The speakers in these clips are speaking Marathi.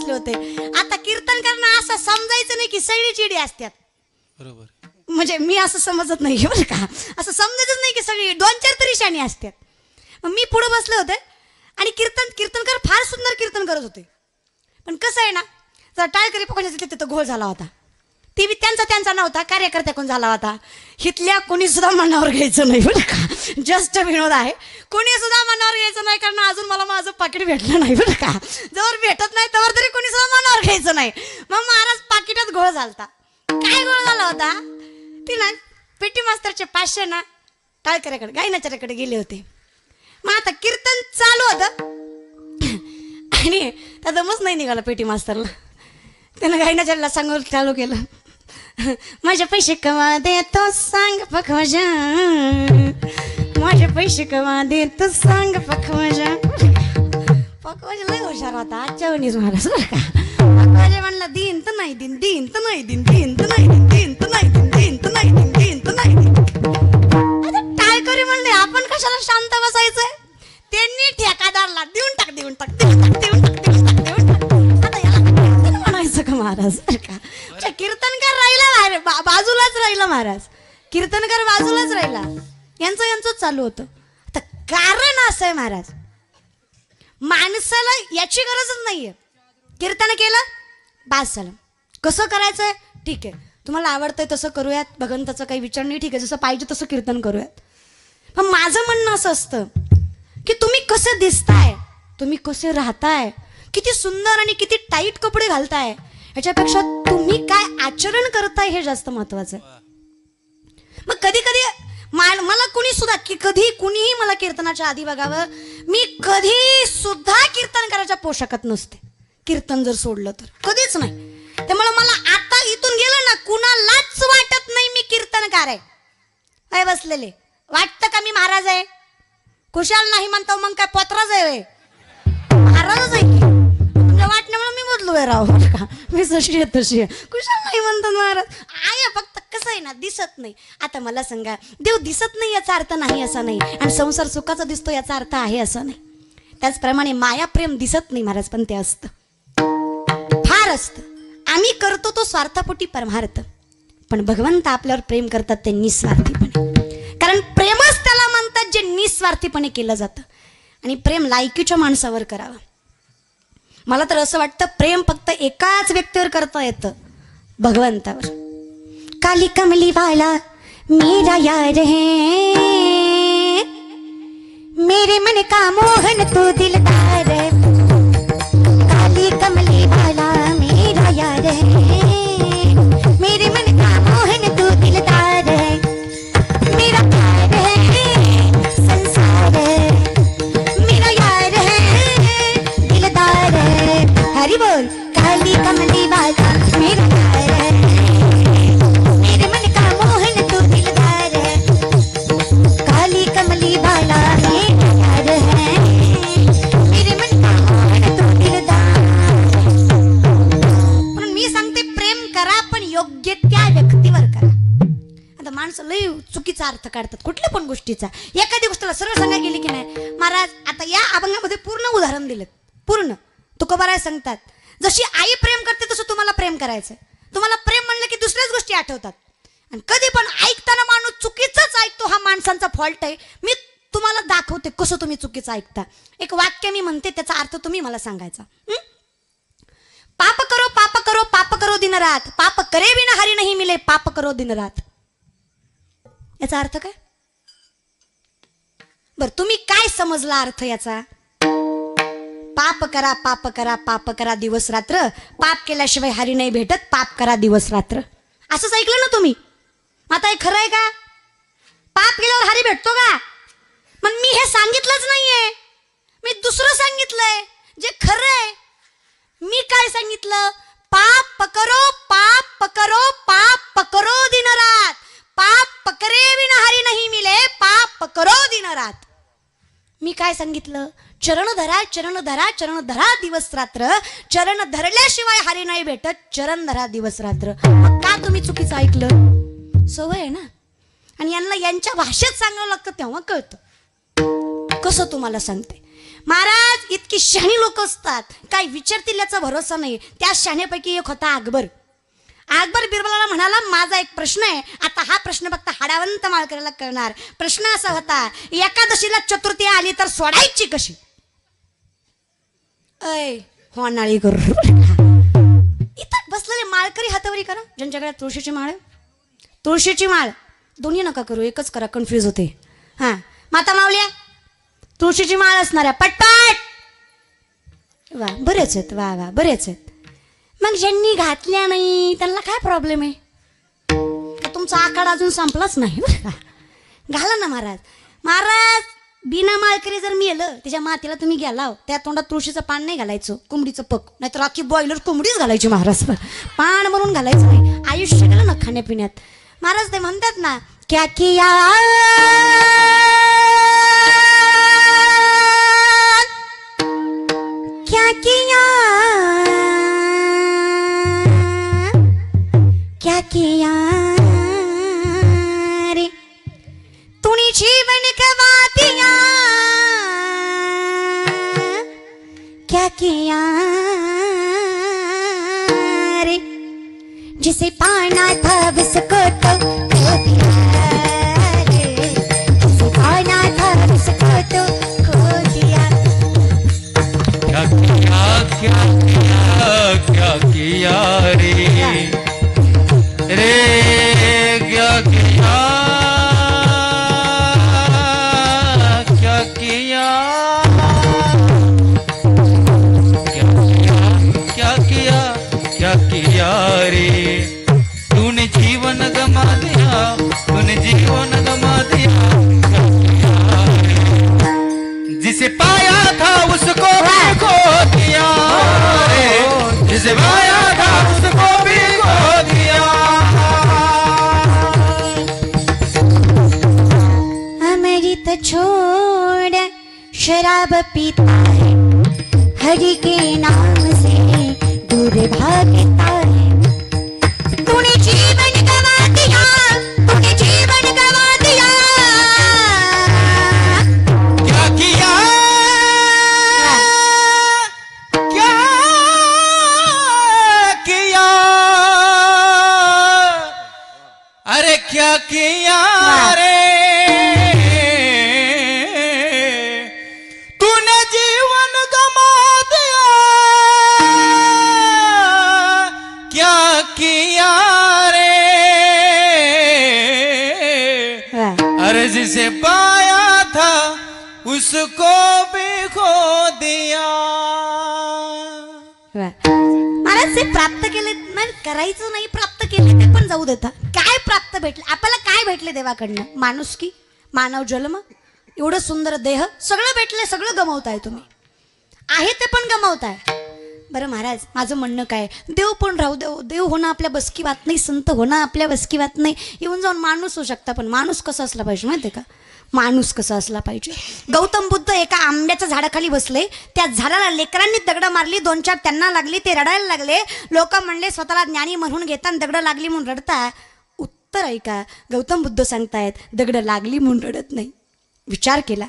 बसले होते. आता कीर्तनकारांना असं समजायचं नाही की सगळी चिडी असतात. बरोबर. म्हणजे मी असं समजत नाही बरं का, असं समजायचंच नाही की सगळी 2-4 तरी शाणी असतात. मग मी पुढे बसले होते आणि कीर्तनकार फार सुंदर कीर्तन करत होते. पण कसं आहे ना, जर टाळकरी पकडण्याचं तिथं घोळ झाला होता. ती बी त्यांचा नव्हता, कार्यकर्त्याकडून झाला होता. इथल्या कोणी सुद्धा मनावर घ्यायचं नाही बरं का, जस्ट विनोद आहे. कोणी सुद्धा मनावर घ्यायचं नाही, कारण अजून मला माझं पाकिट भेटलं नाही बरं का. जवळ भेटत नाही तवर तरी कोणी सुद्धा मनावर घ्यायचं नाही. मग महाराज पाकिटात घोळ झालता. काय घोळ झाला होता, ती ना पेटी मास्तरचे 500 ना टाळकऱ्याकडे गायनाच्याकडे गेले होते. मग आता कीर्तन चालू होतं आणि त्या दमच नाही निघाला पेटी मास्तरला. त्यानं गायनाच्याला सांगून चालू केलं, माझे पैसे कमा दे तो सांग पखवाजा, माझे पैसे कमा दे तो सांग पखवाजा. पखवाजा लय हुशार होता आजच्या वणीच महाराज बरं का. पखवाजा म्हणला दिन तर नाही दिन, दिन तर नाही दिन, दिन तर नाही दिन, दिन तर नाही दिन, दिन तर नाही दिन, दिन तर नाही दिन. आता टाळकरी म्हणले आपण कशाला शांत बसायचंय, त्यांनी ठेकादारला देऊन टाक देऊन टाक देऊन टाक देऊन टाक देऊन टाक देऊन टाक. आता याला म्हणायचं का महाराज बरं का. कीर्तनकार राहिला बाजूलाच राहिला महाराज, कीर्तनकार बाजूलाच राहिला. यांचं चालू होतं. आता कारण असं आहे महाराज, माणसाला याची गरजच नाहीये. कीर्तन केलं बास झालं. कसं करायचंय ठीक आहे, तुम्हाला आवडतंय तसं करूयात, भगवंताचं काही विचार नाही, ठीक आहे, जसं पाहिजे तसं कीर्तन करूयात. पण माझं म्हणणं असं असतं की तुम्ही कसे दिसताय, तुम्ही कसे राहताय, किती सुंदर आणि किती टाईट कपडे घालताय, ह्याच्यापेक्षा तुम्ही काय आचरण करताय हे जास्त महत्वाचं आहे. मग कधी कधी मला कुणी सुद्धा की कधी कुणीही मला कीर्तनाच्या आधी बघावं, मी कधी सुद्धा कीर्तनकाराच्या पोशाखात नसते. कीर्तन जर सोडलं तर कधीच नाही. त्यामुळे मला आता इथून गेलं ना, कुणालाच वाटत नाही मी कीर्तनकार आहे. काय बसलेले वाटतं का मी महाराज आहे? कुशाल नाही म्हणतो मग काय पोत्राच आहे, महाराजच आहे की. तुमच्या वाटण्यामुळे मी बदलू आहे राव का, मी जशी आहे तशी आहे. कुशाल नाही म्हणतात महाराज आहे, फक्त कसं आहे ना दिसत नाही. आता मला सांगा, देव दिसत नाही याचा अर्थ नाही असा नाही, आणि संसार सुखाचा दिसतो याचा अर्थ आहे असं नाही. त्याचप्रमाणे माया प्रेम दिसत नाही महाराज, पण ते असतं, फार असतं. आम्ही करतो तो स्वार्थापोटी परमार्थ, पण भगवंत आपल्यावर प्रेम करतात ते निस्वार्थीपणे. कारण प्रेमच त्याला म्हणतात जे निस्वार्थीपणे केलं जातं, आणि प्रेम लायकीच्या माणसावर करावं. मला तर असं वाटतं प्रेम फक्त एकाच व्यक्तीवर करता येतं, भगवंतावर. काली कमली वाला मेरा यार है, मेरे मन का मोहन तू दिलदार है. काली कमली वाला मेरा यार है, मेरे मन का मोहन तू दिलदार है. मेरा प्यार है संसार है, मेरा यार है दिलदार है. हरि बोल. काली कमली वाला मेरा यार है, मेरे मन का मोहन तू दिलदार है. काली कमली वाला मेरा यार है, मेरे मन का मोहन तू दिलदार. म्हणून मी सांगते प्रेम करा, पण योग्य त्या व्यक्तीवर करा. आता माणसं लय चुकीचा अर्थ काढतात कुठल्या पण गोष्टीचा. एखादी गोष्टीला सरळ सांगा गेली की नाही महाराज. आता या अभंगामध्ये पूर्ण उदाहरण दिलं, पूर्ण तुकोबाराय सांगतात, जशी आई प्रेम करते तसं तुम्हाला प्रेम करायचंय. तुम्हाला प्रेम म्हणलं की दुसऱ्याच गोष्टी आठवतात, आणि कधी पण ऐकताना माणूस चुकीचंच ऐकतो, हा माणसांचा फॉल्ट आहे. मी तुम्हाला दाखवते कसं तुम्ही चुकीचं ऐकता. एक वाक्य मी म्हणते, त्याचा अर्थ तुम्ही मला सांगायचा. पाप करो पाप करो पाप करो दिन रात, पाप करे बिना हरी नहीं मिले, पाप करो दिन रात. याचा अर्थ काय बर, तुम्ही काय समजला अर्थ याचा? पाप करा पाप करा पाप करा दिवस रात्र, पाप केल्याशिवाय हरी नाही भेटत, पाप करा दिवस रात्र, असंच ऐकलं ना तुम्ही. आता हे खरं आहे का? पाप केल्यावर हरी भेटतो का? मग मी हे सांगितलंच नाहीये, मी दुसरं सांगितलंय जे खरं आहे. मी काय सांगितलं? पाप करो पाप करो पाप करो दिन रात, पाप पकरे बिना हरी नहीं मिले, पाप करो दिन रात. मी काय सांगितलं? चरण धरा चरण धरा चरण धरा दिवस रात्र, चरण धरल्याशिवाय हरी नाही भेटत, चरण धरा दिवस रात्र. का तुम्ही चुकीचं ऐकलं? सवय आहे ना, आणि यांना यांच्या भाषेत सांगावं लागतं तेव्हा कळतं. कसं तुम्हाला सांगते, महाराज इतकी शहाणी लोक असतात, काय विचारतील याचा भरोसा नाही. त्या शहाण्यापैकी एक होता अकबर. अकबर बिरबलाला म्हणाला, माझा एक प्रश्न आहे. आता हा प्रश्न फक्त हाडावंत माळकरीला कळणार. प्रश्न असा होता, एकादशीला चतुर्थी आली तर सोडायची कशी? ऐ होनाळी करू. इथं बसलेले माळकरी हातावरी करा, ज्यांच्याकडे तुळशीची माळ, तुळशीची माळ दोन्ही नका करू, एकच करा, कन्फ्यूज होते. हां, माता मावल्या तुळशीची माळ असणाऱ्या पटपट. वा बरेच आहेत, वा वा बरेच आहेत. मग ज्यांनी घातल्या नाही त्यांना काय प्रॉब्लेम आहे? तुमचा आखाडा अजून संपलाच नाही बरं का. घाला ना महाराज. महाराज बिना माळकरी जर मेलं, त्याच्या मातीला तुम्ही गेला, त्या तोंडात तुळशीचं पान नाही घालायचं, कोंबडीचं पक, नाहीतर राखी बॉयलर कोंबडीच घालायची महाराज. पान म्हणून घालायचं नाही. आयुष्य गेलं ना खाण्यापिण्यात. महाराज ते म्हणतात ना, क्या किया क्या किया क्या किया रे तूने जीवन गवा दिया, क्या किया रे जिसे पाना था उसको तो खो दिया रे, जिसे पाना था उसको तो खो दिया. क्या किया क्या किया क्या किया रे रे क्या किया क्या किया क्या किया क्या किया रे तूने जीवन गमा दिया, तूने जीवन गमा दिया. क्या किया रे जिसे पाया था उसको भी खो दिया रे, जिसे पाया था उसको भी खो दिया. अमृत छोड़ शराब पीता है, हरि के नाम से दूर भागता है. तूने जीवन गवा दिया, तूने जीवन गवा दिया. क्या किया क्या किया अरे क्या किया रे तूने जीवन गमा दिया, क्या किया रे अरे जिसे पाया था उसको भी खो दिया. महाराज ते प्राप्त केले नाही, करायचं नाही, प्राप्त केले ते पण जाऊ देता. काय प्राप्त भेटले आपल्याला? काय भेटले देवाकडनं? माणुसकी, मानव जन्म, एवढं सुंदर देह, सगळं भेटले. सगळं गमावताय तुम्ही, आहे ते पण गमावताय. बरं महाराज माझं म्हणणं काय, देव पण राहू देव, देव होणं आपल्या बसकी बात नाही, संत होणं आपल्या बसकी बात नाही. येऊन जाऊन माणूस होऊ शकता, पण माणूस कसा असला पाहिजे माहिती आहे का? माणूस कसा असला पाहिजे. गौतम बुद्ध एका आंब्याच्या झाडाखाली बसले, त्या झाडाला लेकरांनी दगडं मारली, 2-4 त्यांना लागली, ते रडायला लागले. लोक म्हणले स्वतःला ज्ञानी म्हणून घेता, दगडं लागली म्हणून रडता. उत्तर ऐका, गौतम बुद्ध सांगतायत दगडं लागली म्हणून रडत नाही. विचार केला,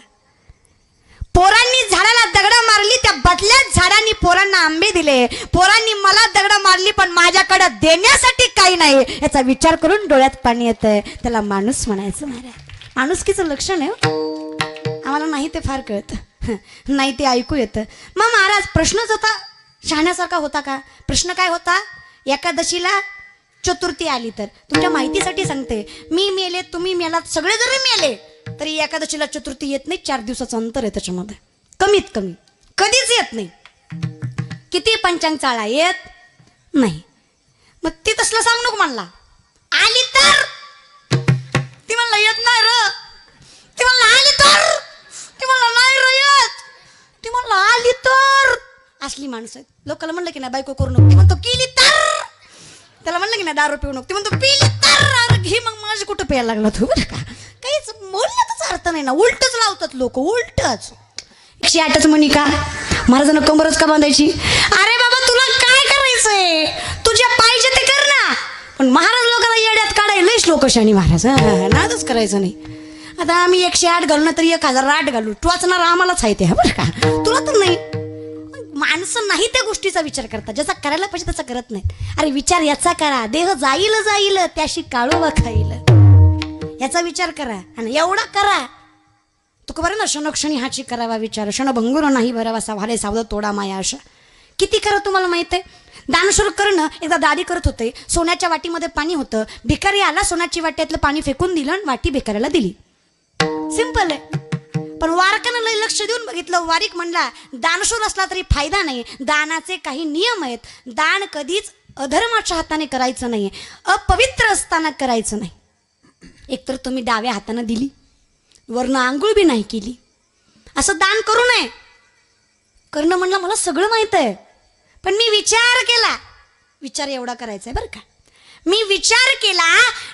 पोरांनी झाडाला दगडं मारली, त्या बदल्यात झाडांनी पोरांना आंबे दिले. पोरांनी मला दगडं मारली, पण माझ्याकडे देण्यासाठी काही नाही. याचा विचार करून डोळ्यात पाणी येतंय. त्याला माणूस म्हणायचं. महाराज माणुसकीचं लक्षण आहे. आम्हाला नाही ते फार कळतं, नाही ते ऐकू येतं. मग महाराज प्रश्नच होता, शहाण्यासारखा होता का? प्रश्न काय होता? एकादशीला चतुर्थी आली तर, तुमच्या माहितीसाठी सांगते, मी मेले, तुम्ही मेलात, सगळे जरी मेले तरी एकादशीला चतुर्थी येत नाही. 4 दिवसाचं अंतर आहे त्याच्यामध्ये, कमीत कमी. कधीच येत नाही. किती पंचांग चाळा येत नाही. मग ती तसलं सांग नको म्हणला. आली तर ती म्हणला येत नाही र, ती म्हणला आली तर, ती म्हणला नाही र येत, ती म्हणला आली तर. असली माणसं आहेत. लोकांना म्हणलं की नाही बायको करू नको, ती म्हणतो केली तर. त्याला म्हणलं की नाही दारू पिऊ नको, ती म्हणतो पिली तर. अरे घे मग, माझी कुठं प्यायला लागला तू बरं का. काहीच बोलण्याचाच अर्थ नाही ना, उलटच लावतात लोक, उलटच. 108च म्हणी का महाराजांना कंबरच का बांधायची? अरे बाबा तुला काय करायचंय, तुझ्या पाहिजे ते कर ना. पण महाराज लोकांना येड्यात काढायला लयच लोक शाणी महाराज, नादच करायचं नाही. आता आम्ही 108 घालू ना तरी 1008 घालू, टोचणार आम्हालाच आहे ते, हा बरं का, तुला तर नाही. माणसं नाही त्या गोष्टीचा विचार करतात, ज्याचा करायला पाहिजे त्याचा करत नाहीत. अरे विचार याचा करा, देह जाईल जाईल त्याशी काळोबा खाईल, याचा विचार करा आणि एवढा करा. तुका बरं ना, क्षणोक्षणी हाची करावा विचार, क्षणभंगुर नाही भरावासा व्हाले सावध तोडा माया अशा. किती करा तुम्हाला माहित आहे. दानशूर करणं, एकदा दाढी करत होते, सोन्याच्या वाटीमध्ये पाणी होतं, भिकारी आला, सोन्याची वाट्यातलं पाणी फेकून दिलं आणि वाटी भिकाऱ्याला दिली. सिंपल आहे. पण वारकानं लय लक्ष देऊन बघितलं, वारीक म्हणला दानशूर असला तरी फायदा नाही, दानाचे काही नियम आहेत. दान कधीच अधर्माच्या हाताने करायचं नाही, अपवित्र असताना करायचं नाही. एकतर तुम्ही डाव्या हाताने दिली, वरनं आंघोळ बी नाही केली, असं दान करू नये. करणं म्हणलं मला सगळं माहित आहे, पण मी विचार केला, विचार एवढा करायचा आहे बरं का. मी विचार केला,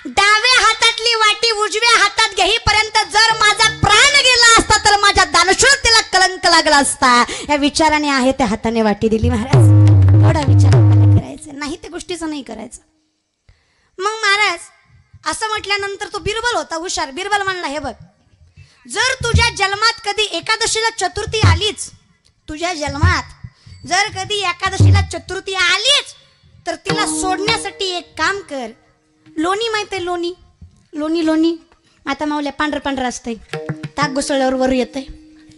डाव्या हातातली वाटी उजव्या हातात घेईपर्यंत जर माझा प्राण गेला असता तर माझ्या दानशूरतेला कलंक लागला असता. या विचाराने आहे त्या हाताने वाटी दिली महाराज. एवढा विचार आपल्याला करायचा, नाही त्या गोष्टीचं नाही करायचं. मग महाराज असं म्हटल्यानंतर तो बिरबल होता हुशार. बिरबल म्हणला, हे बघ, जर तुझ्या जन्मात कधी एकादशीला चतुर्थी आलीच, तुझ्या जन्मात जर कधी एकादशीला चतुर्थी आलीच तर तिला सोडण्यासाठी एक काम कर. लोणी माहित आहे, लोणी लोणी लोणी आता मावल्या पांढरं पांढरं असतंय, ताक घुसळल्यावर वर येतंय,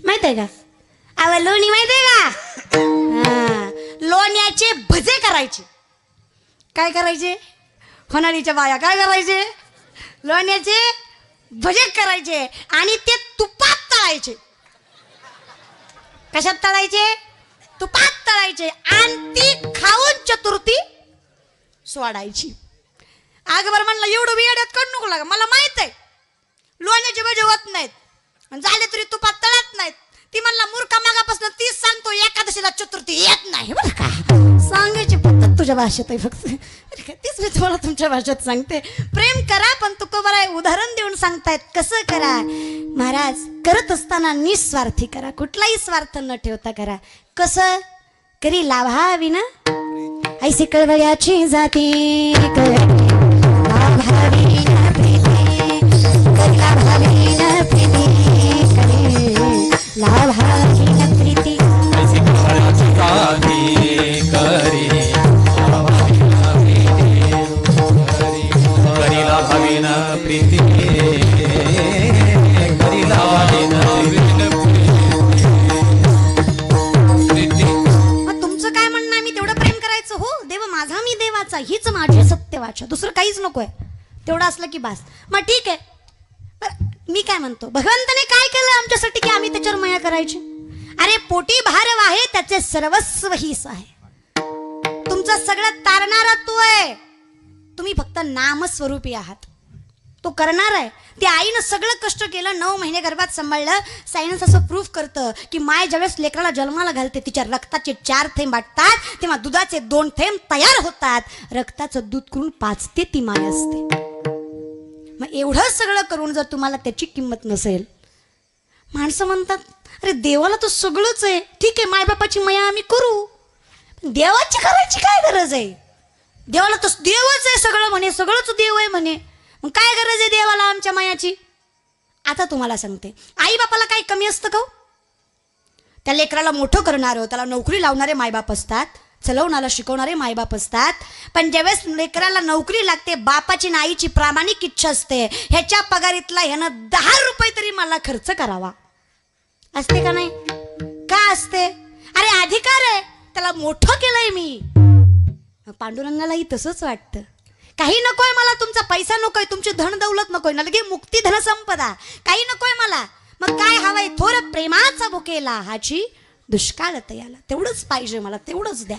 माहित आहे का? अव लोणी माहित आहे का? हा, लोण्याचे भजे करायचे. काय करायचे? होणारीच्या बाया काय करायचे? लोण्याचे भजे करायचे आणि ते तुपात तळायचे. कशात तळायचे? तुपात तळायचे आणि ती खाऊन चतुर्थी सोडायची. आगबर म्हणला, एवढं बियाड्यात करू नको लागा, मला माहित आहे लोण्याचे भजे होत नाहीत, झाले तरी तुपात तळत नाहीत. ती म्हणला, मूर्खा मागापासून तीच सांगतो एकादशीला चतुर्थी येत नाही बरं का. सांगायची पद्धत तुझ्या भाषेत आहे फक्त, तीच मी तुम्हाला तुमच्या भाषेत सांगते. प्रेम करा, पण तुकोबाराय उदाहरण देऊन सांगतायत कसं करा. महाराज करत असताना निस्वार्थी करा, कुठलाही स्वार्थ न ठेवता करा. कसं? करी लाभावी ना ऐसे कळवळ्याची जाती, लाभावी ना प्रीती, लाभावी ना प्रीती, लाभावी ना प्रीती, ऐसे कळवळ्याची जाती करी लाभावी ना प्रीती, करी लाभावी ना प्रीती. मग तुमचं काय म्हणणं आहे? मी तेवढं प्रेम करायचं? हो, देव माझा मी देवाचा, हीच माझी सत्यवाचा, दुसरं काहीच नकोय, तेवढं असलं की बास. मग ठीक आहे. मी काय म्हणतो, भगवंताने काय केलं आमच्यासाठी की आम्ही त्याच्यावर माया करायची? अरे पोटी भारव आहे, त्याचे सर्वस्व हीच आहे. तुमचा सगळं तारणारा तो आहे, तुम्ही फक्त नामस्वरूपी आहात. तो करणार आहे. त्या आईनं सगळं कष्ट केलं, 9 महिने गर्भात सांभाळलं. सायन्स असं प्रूफ करतं की माय ज्यावेळेस लेकराला जन्माला घालते, तिच्या रक्ताचे 4 थेंब वाटतात, तेव्हा दुधाचे 2 थेंब तयार होतात. रक्ताचं दूध करून पाजते ती माय असते. मग एवढं सगळं करून जर तुम्हाला त्याची किंमत नसेल, माणसं म्हणतात अरे देवाला तर सगळंच आहे, ठीक आहे मायबापाची माया आम्ही करू, देवाची करायची काय गरज आहे? देवाला तर देवच आहे सगळं म्हणे, सगळंच देव आहे म्हणे, मग काय गरज आहे देवाला आमच्या मायाची? आता तुम्हाला सांगते, आई बापाला काही कमी असतं का? त्या लेकराला मोठं करणारं, त्याला नोकरी लावणारे मायबाप असतात, चलवणाला शिकवणारे मायबाप असतात. पण ज्यावेळेस लेकराला नोकरी लागते, बापाची ना आईची प्रामाणिक इच्छा असते, ह्याच्या पगारीतला ह्यानं 10 रुपये तरी मला खर्च करावा, असते का नाही? का असते? अरे अधिकार आहे, त्याला मोठं केलंय मी. पांडुरंगालाही तसंच वाटतं, काही नकोय मला, तुमचा पैसा नकोय, तुमची धन दौलत नकोय, नलगे मुक्ती धन संपदा काही नकोय मला. मग काय हवंय? थोर प्रेमाचा बुकेला हाची दुष्काळ तयाला, तेवढंच पाहिजे मला, तेवढंच द्या.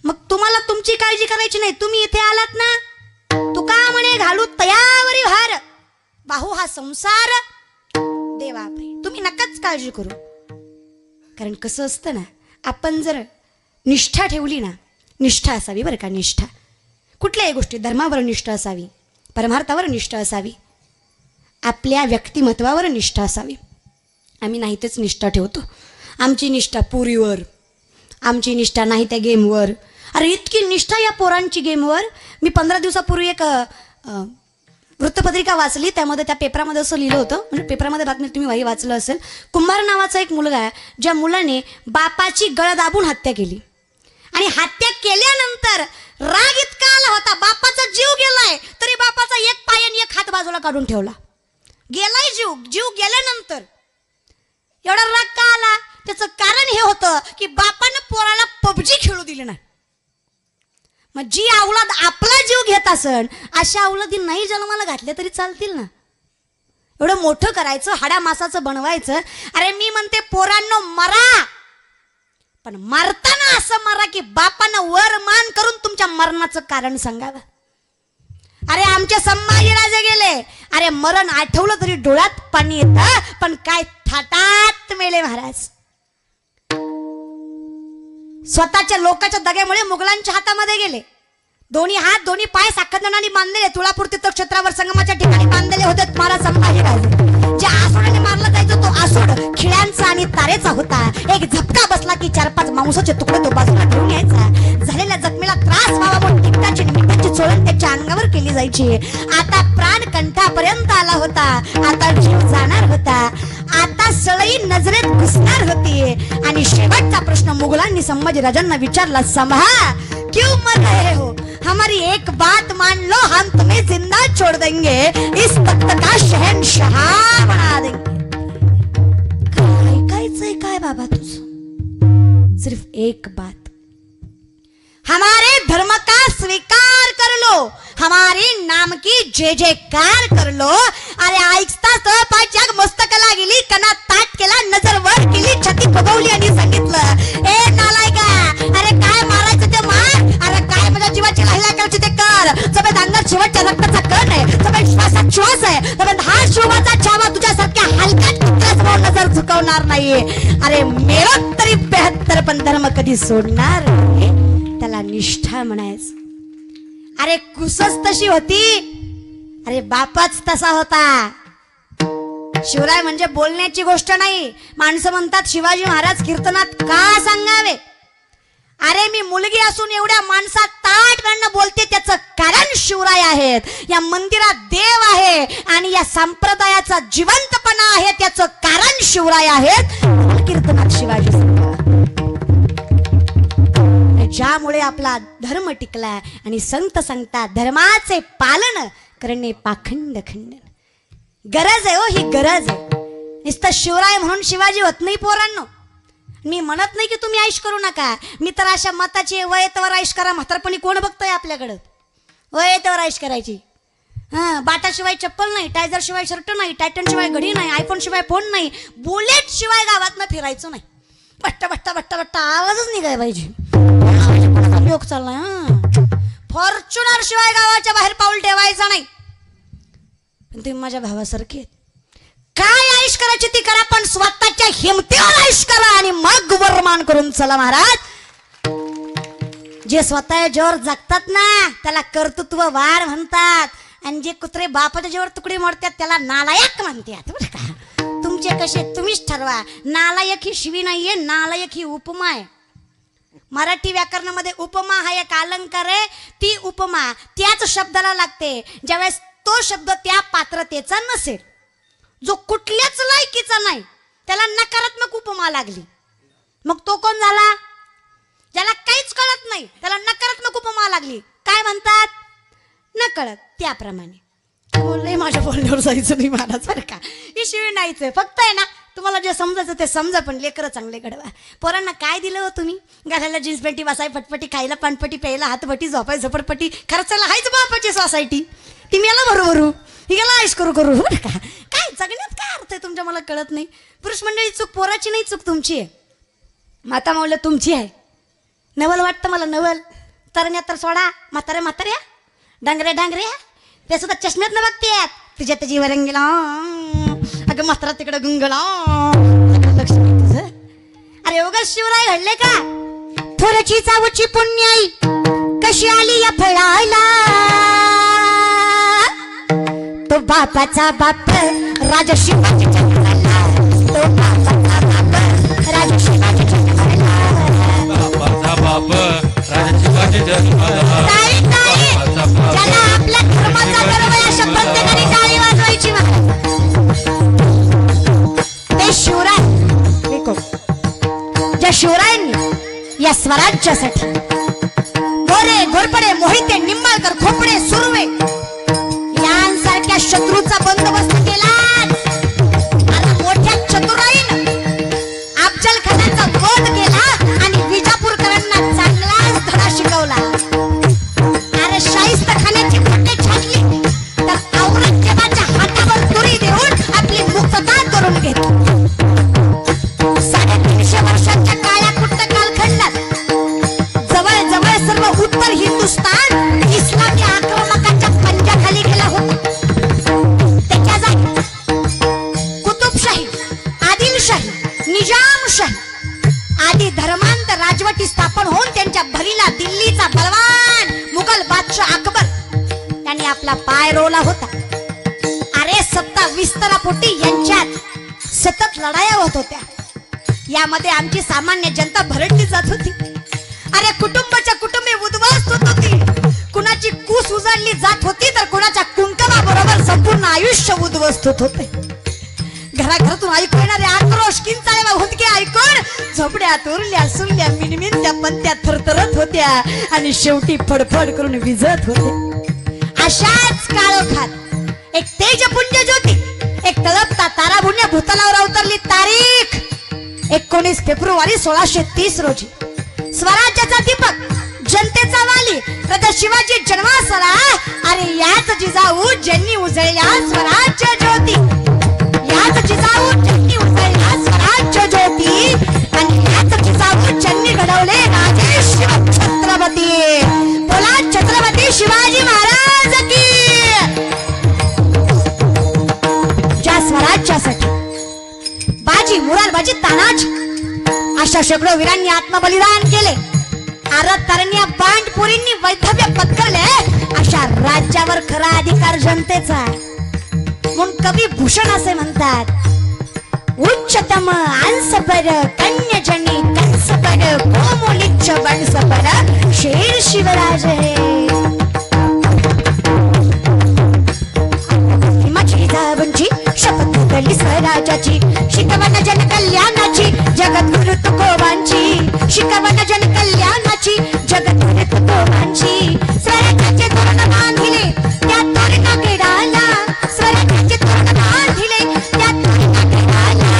मग तुम्हाला तुमची काळजी करायची नाही. तुम्ही इथे आलात ना, तुका म्हणे घालू तयावरी भार, बाहू हा संसार देवा पाय, तुम्ही नकाच काळजी करू. कारण कसं असतं ना, आपण जर निष्ठा ठेवली ना, निष्ठा असावी बरं का, निष्ठा कुठल्याही गोष्टी, धर्मावर निष्ठा असावी, परमार्थावर निष्ठा असावी, आपल्या व्यक्तिमत्वावर निष्ठा असावी. आम्ही नाही तेच निष्ठा ठेवतो. आमची निष्ठा पुरीवर, आमची निष्ठा नाही त्या गेमवर. अरे इतकी निष्ठा या पोरांची गेमवर. मी 15 दिवसापूर्वी एक वृत्तपत्रिका वाचली, त्यामध्ये त्या पेपरामध्ये असं लिहिलं होतं, म्हणजे पेपरामध्ये बातमी तुम्ही वाही वाचलं असेल. कुंभार नावाचा एक मुलगा आहे, ज्या मुलाने बापाची गळ दाबून हत्या केली. आणि हत्या केल्यानंतर राग इतका आला होता, बापाचा जीव गेलाय तरी बापाचा एक पाय आणि एक हात बाजूला काढून ठेवला. गेलाय जीव गेल्यानंतर एवढा राग का आला? त्याचं कारण हे होतं की बापानं पोराला पबजी खेळू दिली नाही. मग जी अवलाद आपला जीव घेत असन अशा अवलादी नाही जन्माला घातल्या तरी चालतील ना. एवढं मोठं करायचं, हाडा मासाचं बनवायचं. अरे मी म्हणते पोरांनो मरा, पण मरताना असं मरा की बापानं वर मान करून तुमच्या मरणाचं कारण सांगावं. अरे आमचे संभाजीराजे गेले, अरे मरण आठवलं तरी डोळ्यात पाणी येतं, पण काय थाटात मेले महाराज. स्वतःच्या लोकांच्या दग्यामुळे मुघलांच्या हातामध्ये गेले. दोन्ही हात दोन्ही पाय साखरदानाने बांधलेले, तुळापूर तीर्थक्षेत्रावर संगमाच्या ठिकाणी बांधलेले होते महाराज संभाजीराजे. ज्या आसुडाने मारला जायचा तो आसूड खिळ्यांचा आणि तारेचा होता. एक झपका बसला की 4-5 मांसाचे तुकडे तो बाजूला घेऊन यायचा. झालेल्या जखमेला त्रास व्हावा म्हणून तिकटाची मिठाची चोळण त्याच्या अंगावर केली जायची. आता प्राण कंठापर्यंत आला होता, आता जीव जाणार होता, आता सळई नजरेत घुसणार होती. आणि शेवटचा प्रश्न मुघलांनी संभाजीराजांना विचारला, संभा क्यों मर रहे हो? हमारी एक बात मान लो, हम तुम्हें जिंदा छोड़ देंगे, इस तख्त का शहंशाह बना देंगे. काय कायचंय काय बाबा तुझं? सिर्फ एक बात, हमारे धर्म का स्वीकार कर लो, हमारे नाम की जय जयकार कर लो. अरे ऐकताच पाय मस्तकाला गेली, कणा ताट केला, नजर वर केली, छाती फुगवली आणि सांगितलं, ए नालायका, अरे काय मारायचं ते मार, अरे काय माझ्या जीवाची लाहिला करायची ते कर. जमेत अंगात शेवटच्या रक्ताचा कण आहे, जमेत श्वासात श्वास आहे, जमेत हा शिवाचा छावा तुझ्यासारख्या हलक्या तुझ्यासमोर नजर झुकवणार नाही. अरे मेलो तरी 72, पण धर्म कधी सोडणार नाही, त्याला निष्ठा म्हणायचं. अरे कुसच तशी होती, अरे बापाच तसा होता. शिवराय म्हणजे बोलण्याची गोष्ट नाही. माणसं म्हणतात शिवाजी महाराज कीर्तनात का सांगावे. अरे मी मुलगी असून एवढ्या माणसात ताटपणे बोलते, त्याचं कारण शिवराय आहेत. या मंदिरात देव आहे आणि या संप्रदायाचा जिवंतपणा आहे, त्याचं कारण शिवराय आहेत. कीर्तनात शिवाजी सांगा, ज्यामुळे आपला धर्म टिकला. आणि संत सांगतात धर्माचे पालन करणे पाखंड खंडन. गरज आहे हो, ही गरज आहे. नुसतं शिवराय म्हणून शिवाजी होत नाही पोरांनो. मी म्हणत नाही की तुम्ही ऐश करू नका, मी तर अशा मताची वयतेवर ऐश करा. म्हातारपणी कोण बघतोय आपल्याकडं? वयतेवर ऐश करायची. बाटाशिवाय चप्पल नाही, टायझर शिवाय शर्ट नाही, टायटन शिवाय घडी नाही, आयफोन शिवाय फोन नाही, बुलेट शिवाय गावात फिरायचं नाही. बट्टा बट्टा बट्टा बट्टा आवाजच निघाय पाहिजे. योग चाललाय. फॉर्च्युनर शिवाय गावाच्या बाहेर पाऊल ठेवायचं नाही. पण तुम्ही माझ्या भावासारखे काय ऐश करायची ती करा, पण स्वतःच्या हिमतीवर ऐश करा आणि मग वरमान करून चला महाराज. जे स्वतः जोर जगतात ना त्याला कर्तृत्ववान म्हणतात, आणि जे कुत्रे बापाच्या जोर तुकडे मोडतात त्याला नालायक म्हणतात. बरं का, तुमचे कसे तुम्हीच ठरवा. नालायक ही शिवी नाहीये, नालायक ही उपमा आहे. मराठी व्याकरणामध्ये उपमा हा एक अलंकार आहे. ती उपमा त्याच शब्दाला लागते ज्यावेळेस तो शब्द त्या पात्रतेचा नसेल. जो कुठल्याच लायकीचा नाही त्याला नकारात्मक उपमा लागली. मग तो कोण झाला? ज्याला काहीच कळत नाही त्याला नकारात्मक उपमा लागली. काय म्हणतात? न कळत. त्याप्रमाणे बोलले माझ्या बोलण्यावर जायचं नाही महाराज. बरं का, ही शिवी नाहीच आहे. फक्त आहे ना तुम्हाला जे समजायचं ते समजा, पण लेकरं चांगले घडवा. पोरांना काय दिलं हो तुम्ही? घालायला जीन्स पेंटी, बसाय फटफटी, खायला पानपटी, प्यायला हातपटी, झोपाय झोपडपटी, खर्चाला हायच बापाची सोसायटी. ती मेला बरोबर ही गेला आईश करू करू. बरं का, काय जगण्यात काय अर्थ आहे तुमच्या मला कळत नाही. पुरुष मंडळी चूक पोराची नाही, चूक तुमची आहे. माता माऊल्या तुमची आहे. नवल वाटतं मला नवल. तरण्या तर सोडा, म्हाताऱ्या म्हाताऱ्या, डांगऱ्या डांगऱ्या ते सुद्धा चष्म्यात न बघतात. तुझ्या त्याची वरंगीला अगं म्हातारा तिकडं गुंगला लक्ष नाही तुझं. अरे उगाच शिवराय घडले का? थोडची चावची पुण्याई कशी आली या फळाला. तो बापाचा बाप राजा शिवाजी जन्माला, तो बापाचा बाप राजा शिवाजी जन्माला, बापाचा बाप राजा शिवाजी जन्माला. ज्याला आपल्या धर्माचा गर्व आहे अशा प्रत्येकाने टाळी वाजवायची ते शिवराय ज्या शिवरायांनी या स्वराज्यासाठी गोरे घोरपडे मोहिते निंबाळकर खोपडे सुर्वे यांसारख्या शत्रूचा बंदोबस्त केला मोठ्या चतुराईनं अफजल खानाचा वध केला आणि विजापूरकरांना चांगलाच धडा शिकवला. अरे शाहिस्त खानाची फटे छाटली तर औरंगजेबाच्या हातावर तुरी देऊन आपली मुक्तता करून घेतली. 350 वर्षांच्या काळ्या कुट्ट कालखंडात जवळ सर्व उत्तर हिंदुस्थान इस्लामी आक्रमकांच्या पंजाखाली गेला होता. त्याच्या जागी कुतुबशाही, आदिलशाही, निजामशाही आदी धर्मांत राजवटी स्थापन होऊन त्यांच्या भरीला दिल्लीचा बलवान मुघल बादशाह अकबर यांनी आपला पाय रोवला होता. अरे सत्ता विस्तारापोटी यांच्यात सतत लढाया होत होत्या. यामध्ये आमची सामान्य जनता भरडली जात होती. अरे कुटुंबाच्या कुटुंबे उद्ध्वस्त होत होती. कुणाची कूस उजाडली जात होती तर कुणाच्या कुंकवाबरोबर संपूर्ण आयुष्य उद्ध्वस्त होत होते. घराघरातून ऐकू येणारे आक्रोश किंचाळ्या हुंदके ऐकून झोपड्यात उरल्या सुरल्या मिणमिणत्या पंत्या थरथरत होत्या आणि शेवटी फडफड करून विझत होते. अशाच काळोखात एक तेजपुंज ज्योती, एक तळपता ताराभुन्या भूतलावर अवतरली. तारीख 19 फेब्रुवारी 1630 रोजी. स्वराज्याचा दीपक, जनतेचा वाली, राजा शिवाजी जन्मास आला. अरे याच जिजाऊ ज्यांनी उजळल्या स्वराज्य ज्योती, याच जिजाऊ ज्यांनी उजळल्या स्वराज्य ज्योती आणि याच जिजाऊ ज्यांनी घडवले राजे शिव छत्रपती. बोला छत्रपती शिवाजी महाराज की. ज्या स्वराज्यासाठी बाजी, मुरारबाजी, तानाजी अशा शेकडो वीरांनी आत्मबलिदान केले, आरत तरण्या बांडपुरींनी वैधव्य पत्करले, अशा राज्यावर खरा अधिकार जनतेचा. म्हणून कवी भूषण असे म्हणतात, उच्चतम अंसपर कन्यजनी कंसपर कोमोलिच्छ बनसपर शेर शिवराज हे. जिजाऊंची शपथ घेतली स्वराज्याची, शिकवण जन कल्याणाची जगद्गुरु तुकोबांची, शिकवण जन कल्याणाची जगद्गुरु तुकोबांची. स्वराज्याचे तोरण बांधिले त्या तोरणा केडाला, स्वराज्याचे तोरण बांधिले त्या तोरणा केडाला.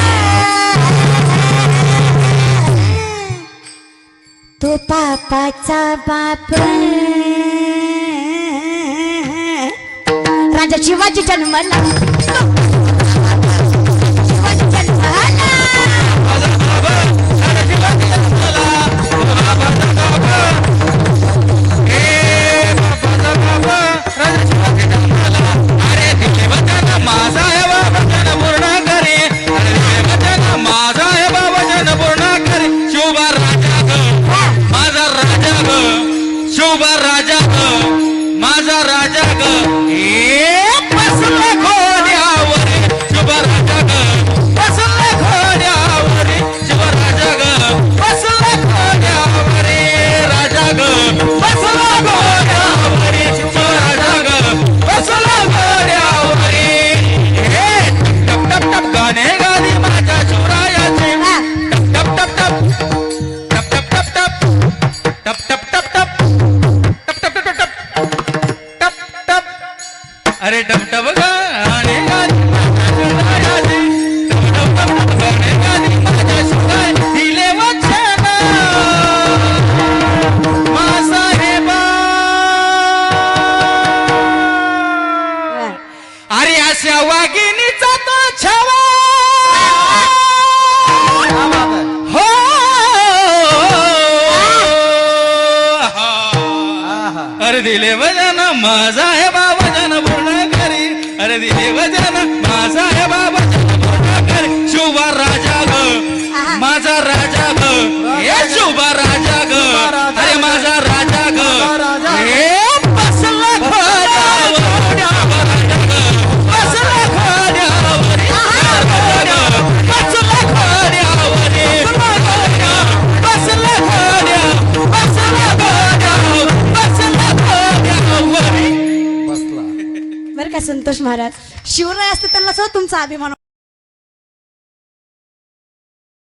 तो पापाचा बाप राजा शिवाजी जन्मला, शिवाजी जन्मला. अरे दिले वचन माझा आहे बाबा जन पूर्ण करे, माझा आहे बाबा जन पूर्ण करे. शिवबा राजा ग, माझा राजा ग, शिवबा राजा ग, माझा राजा ग. बसले घोड्यावर शिवबा राजा ग, बसले घोड्यावर शिवबा राजा ग, बसले घोड्यावर राजा ग, बसले घोड्यावर शिवबा राजा ग, बसले घोड्यावर. हे टप टप टप गाणे गाणे माझ्या शिवरायाचे, टप टप टप टप टप टप टप टप टप टप टप अरे टपटप गाणे गाणे माझ्या शिवरायाचे, टपटप गाणे गाणे माझ्या शिवराय दिले वचन मासाहेबा. अरे अशा वाघिणीचा तो छावा हो, अरे दिले वचन माझा आहे बाबा जन पूर्ण करी. अरे दिले वचन माझा आहे बाबा जन पूर्ण करी. शिवबा राजा ग, माझा राजा ग, हे शिवबा राजा ग, अरे माझा राजा ग. हे बसला घोड्यावर राजा ग, बसला घोड्यावर राजा ग, बसला घोड्यावर बसला घोड्यावर बसला घोड्यावर बसला घोड्यावर बसला. बर का संत संतोष महाराज. शिवराय असते त्यांना सुद्धा तुमचा अभिमान